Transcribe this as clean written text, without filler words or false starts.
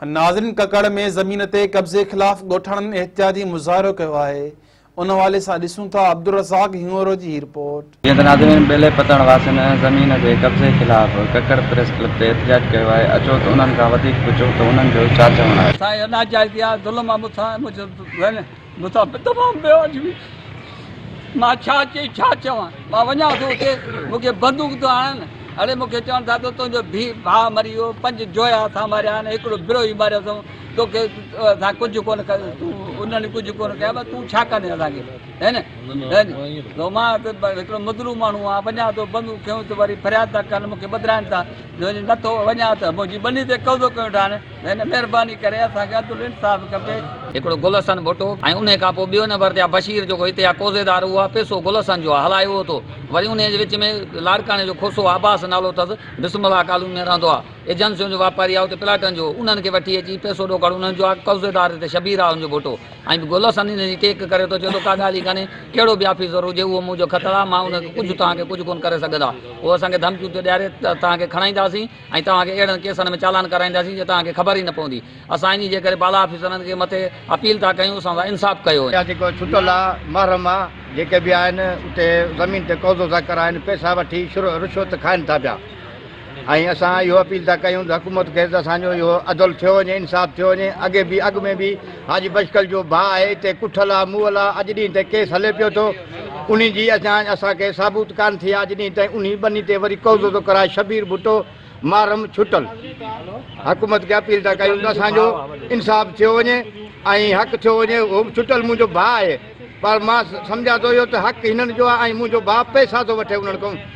नाज़रीन, ककड़ में ज़मीन ते कब्ज़े ख़िलाफ़ ॻोठाणनि एहतियाती मुज़ाहिरो कयो आहे। उन हवाले सां ॾिसूं था अब्दुल रज़ाक हिंगोरो जी रिपोर्ट। नाज़रीन, बेले पतण वासियुनि ज़मीन जे कब्ज़े ख़िलाफ़ ककड़ प्रेस क्लब ते एहतिजाज कयो आहे। अचो त उन्हनि खां वधीक पुछो त उन्हनि जो छा चवणु आहे। असांजे नाजाइज़ी आहे, ज़ुल्म आहे मूंसां तमामु बेवाजिबी। मां छा चई छा चवां? मां वञा थो उते, मूंखे बंदूक थो आणनि। अड़े मूंखे चवनि था त तुंहिंजो भाउ मरी वियो, 5 जोया असां मारिया आहिनि, हिकिड़ो बिरोही मारियो अथऊं, तोखे असां कुझु कोन कयो, तूं उन्हनि कुझु कोन कयो, तूं छा कंदे असांखे, है न? मां त हिकिड़ो मज़लूम माण्हू आहियां, वञा थो बंदूक खयूं त वरी फरियाद था कनि, मूंखे ॿधाइनि था, नथो वञा त मुंहिंजी ॿनी ते कब्ज़ो कयो था। हिन महिरबानी करे असांखे अदुल इंसाफ़ खपे। हिकिड़ो गुलशन भुट्टो ऐं उन खां पोइ ॿियो नंबर ते आहे बशीर, जेको हिते आहे कोज़ेदार, उहो आहे पैसो गुलशन जो आहे, हलायो हो थो। वरी उन जे विच में लाड़काने जो खोसो अब्बास नालो अथसि, बिस्मिल्लाह कॉलोनी में रहंदो आहे, एजेंसियुनि जो वापारी आहे, उते प्लाटनि जो, उन्हनि खे वठी अची पैसो ॾोकड़ उन्हनि जो आहे, कब्ज़ेदार हिते शबीर आहे उनजो भुट्टो, ऐं गुलशन इन जी टेक करे थो, चए थो का ॻाल्हि ई कान्हे, कहिड़ो बि ऑफिसर हुजे उहो मुंहिंजो ख़तरु आहे, मां उनखे कुझु तव्हांखे कुझु कोन करे सघंदा। उहो असांखे धमकियूं थो ॾियारे त तव्हांखे खणाईंदासीं ऐं तव्हांखे अहिड़नि केसनि में चालान कराईंदासीं जो तव्हांखे ख़बर ई न पवंदी। असां इन जे करे बाला ऑफिसरनि खे मथे अपील था कयूं, असां इंसाफ़ कयो। जेको छुटल आहे महरम आहे, जेके बि आहिनि उते ज़मीन ते कब्ज़ो था कराइनि, पैसा वठी रिश्वत खाइनि था पिया, ऐं असां इहो अपील था कयूं त हुकूमत खे त असांजो इहो अदल थियो वञे, इंसाफ़ थियो वञे। अॻु में बि हाजी बशकल जो भाउ आहे हिते कुठल आहे, मुअल आहे, अॼु ॾींहं ते केस हले पियो थो, उन जी असांखे साबूत कान थी आहे अॼु ॾींहं ताईं। उन ॿनी ते वरी कब्ज़ो थो कराए शबीर भुट्टो, महरम छुटल। हुकूमत खे अपील था कयूं त असांजो इंसाफ़ थियो वञे ऐं हक़ थियो वञे। उहो बि छुटल मुंहिंजो भाउ आहे, पर मां सम्झां थो इहो त हक़ हिननि जो आहे ऐं मुंहिंजो भाउ पैसा थो वठे उन्हनि खां।